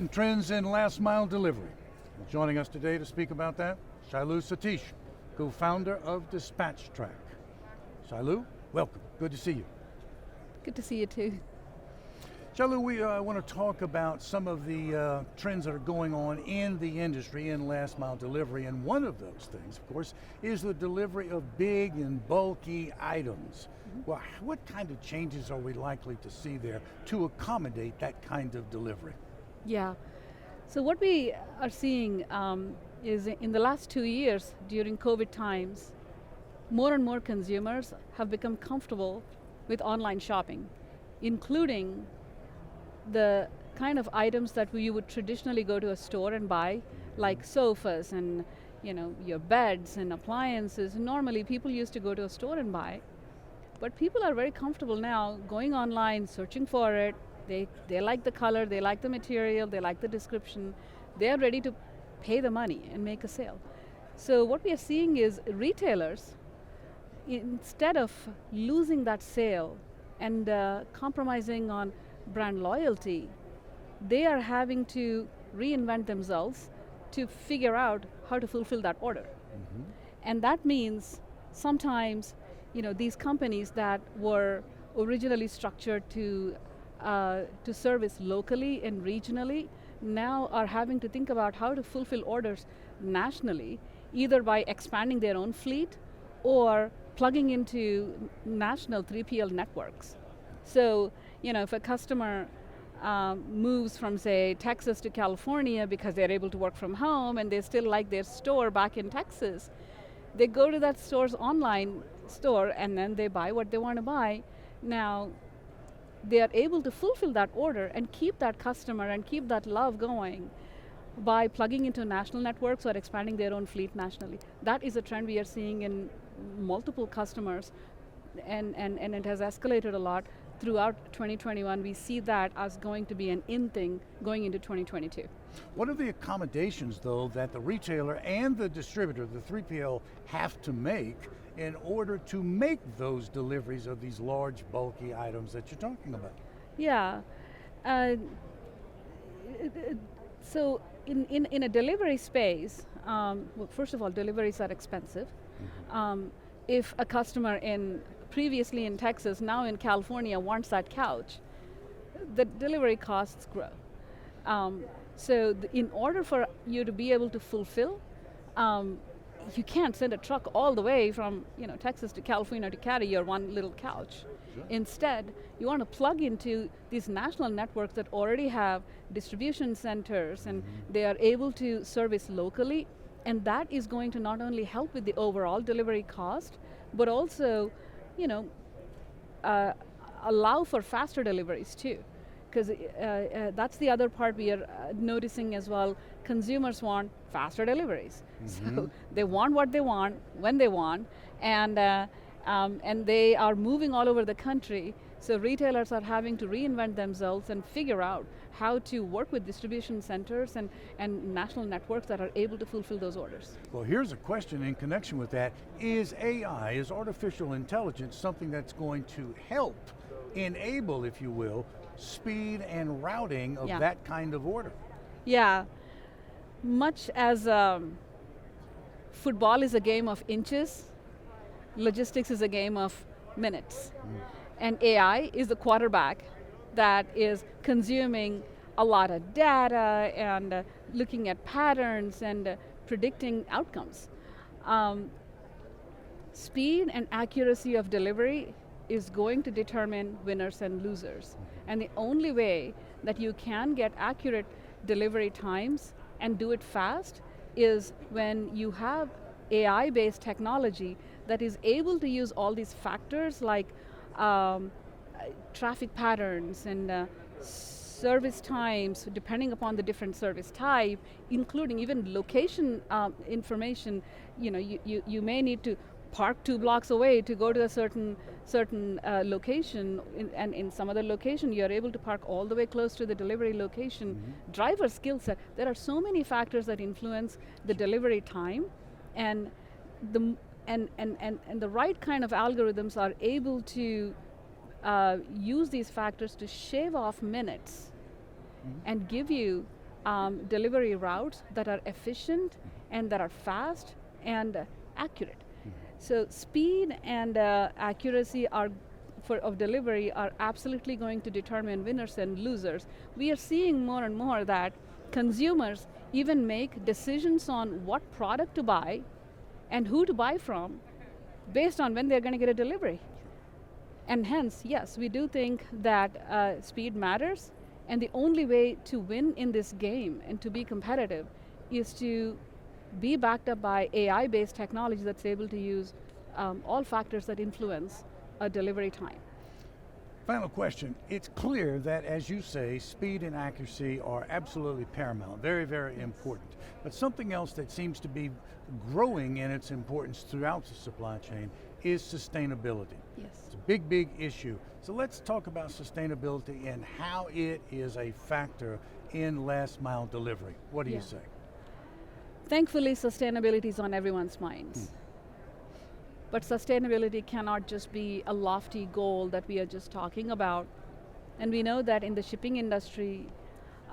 Important trends in last mile delivery. Joining us today to speak about that, Shailu Satish, co-founder of DispatchTrack. Shailu, welcome, good to see you. Good to see you too. Shailu, we want to talk about some of the trends that are going on in the industry in last mile delivery, and one of those things, of course, is the delivery of big and bulky items. Well, what kind of changes are we likely to see there to accommodate that kind of delivery? Yeah, so what we are seeing is in the last 2 years during COVID times, more and more consumers have become comfortable with online shopping, including the kind of items that you would traditionally go to a store and buy, like sofas and your beds and appliances. Normally people used to go to a store and buy, but people are very comfortable now going online, searching for it. They like the color, they like the material, they like the description. They're ready to pay the money and make a sale. So what we are seeing is retailers, instead of losing that sale and compromising on brand loyalty, they are having to reinvent themselves to figure out how to fulfill that order. And that means sometimes these companies that were originally structured to service locally and regionally now are having to think about how to fulfill orders nationally, either by expanding their own fleet or plugging into national 3PL networks. So, if a customer moves from, say, Texas to California because they're able to work from home and they still like their store back in Texas, they go to that store's online store and then they buy what they want to buy. Now, they are able to fulfill that order and keep that customer and keep that love going by plugging into national networks or expanding their own fleet nationally. That is a trend we are seeing in multiple customers, and it has escalated a lot throughout 2021. We see that as going to be an in thing going into 2022. What are the accommodations, though, that the retailer and the distributor, the 3PL, have to make in order to make those deliveries of these large, bulky items that you're talking about? Yeah. So in a delivery space, well, first of all, deliveries are expensive. If a customer previously in Texas, now in California wants that couch, the delivery costs grow. So in order for you to be able to fulfill, you can't send a truck all the way from Texas to California to carry your one little couch. Sure. Instead, you want to plug into these national networks that already have distribution centers and they are able to service locally, and that is going to not only help with the overall delivery cost, but also allow for faster deliveries too. Because that's the other part we are noticing as well. Consumers want faster deliveries. So they want what they want, when they want, and they are moving all over the country. So retailers are having to reinvent themselves and figure out how to work with distribution centers and national networks that are able to fulfill those orders. Well, here's a question in connection with that. Is AI, is artificial intelligence something that's going to help enable, if you will, speed and routing of that kind of order? Yeah, much as football is a game of inches, logistics is a game of minutes. And AI is the quarterback that is consuming a lot of data and looking at patterns and predicting outcomes. Speed and accuracy of delivery is going to determine winners and losers. And the only way that you can get accurate delivery times and do it fast is when you have AI-based technology that is able to use all these factors like traffic patterns and service times, depending upon the different service type, including even location information. You may need to park 2 blocks away to go to a certain location, and in some other location you're able to park all the way close to the delivery location. Driver skill set, there are so many factors that influence the delivery time, and the right kind of algorithms are able to use these factors to shave off minutes and give you delivery routes that are efficient and that are fast and accurate. So speed and accuracy of delivery are absolutely going to determine winners and losers. We are seeing more and more that consumers even make decisions on what product to buy and who to buy from based on when they're going to get a delivery. And hence, yes, we do think that speed matters, and the only way to win in this game and to be competitive is to be backed up by AI-based technology that's able to use all factors that influence a delivery time. Final question. It's clear that, as you say, speed and accuracy are absolutely paramount, very, very important. But something else that seems to be growing in its importance throughout the supply chain is sustainability. Yes. It's a big, big issue. So let's talk about sustainability and how it is a factor in last mile delivery. What do you say? Thankfully, sustainability is on everyone's minds. But sustainability cannot just be a lofty goal that we are just talking about. And we know that in the shipping industry,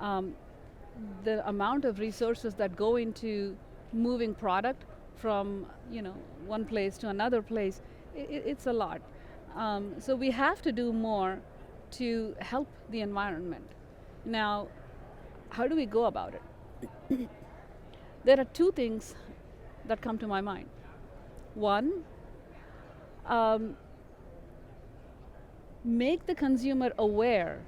the amount of resources that go into moving product from one place to another place, it's a lot. So we have to do more to help the environment. Now, how do we go about it? There are two things that come to my mind. One, make the consumer aware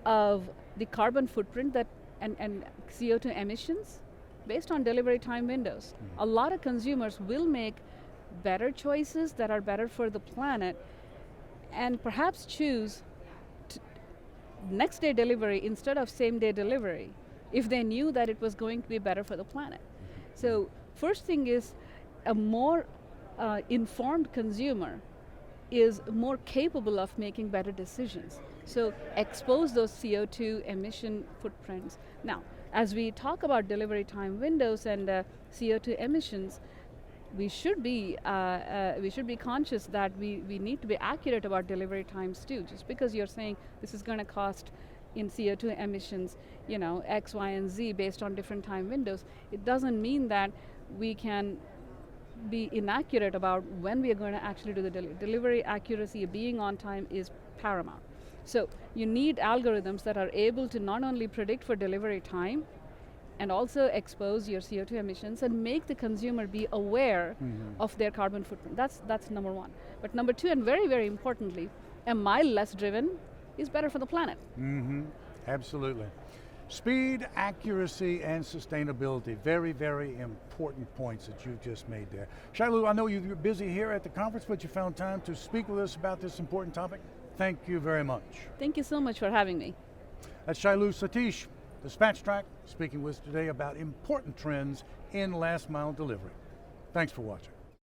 of the carbon footprint and CO2 emissions based on delivery time windows. A lot of consumers will make better choices that are better for the planet and perhaps choose next day delivery instead of same day delivery if they knew that it was going to be better for the planet. So first thing is a more informed consumer is more capable of making better decisions. So expose those CO2 emission footprints. Now, as we talk about delivery time windows and CO2 emissions, we should be conscious that we need to be accurate about delivery times too. Just because you're saying this is going to cost in CO2 emissions, X, Y, and Z based on different time windows, it doesn't mean that we can be inaccurate about when we are going to actually do the delivery. Delivery accuracy, being on time, is paramount. So you need algorithms that are able to not only predict for delivery time and also expose your CO2 emissions and make the consumer be aware of their carbon footprint. That's number one. But number two, and very, very importantly, a mile less driven is better for the planet. Absolutely. Speed, accuracy, and sustainability, very, very important points that you just made there. Shailu, I know you're busy here at the conference, but you found time to speak with us about this important topic. Thank you very much. Thank you so much for having me. That's Shailu Satish, DispatchTrack, speaking with us today about important trends in last mile delivery. Thanks for watching.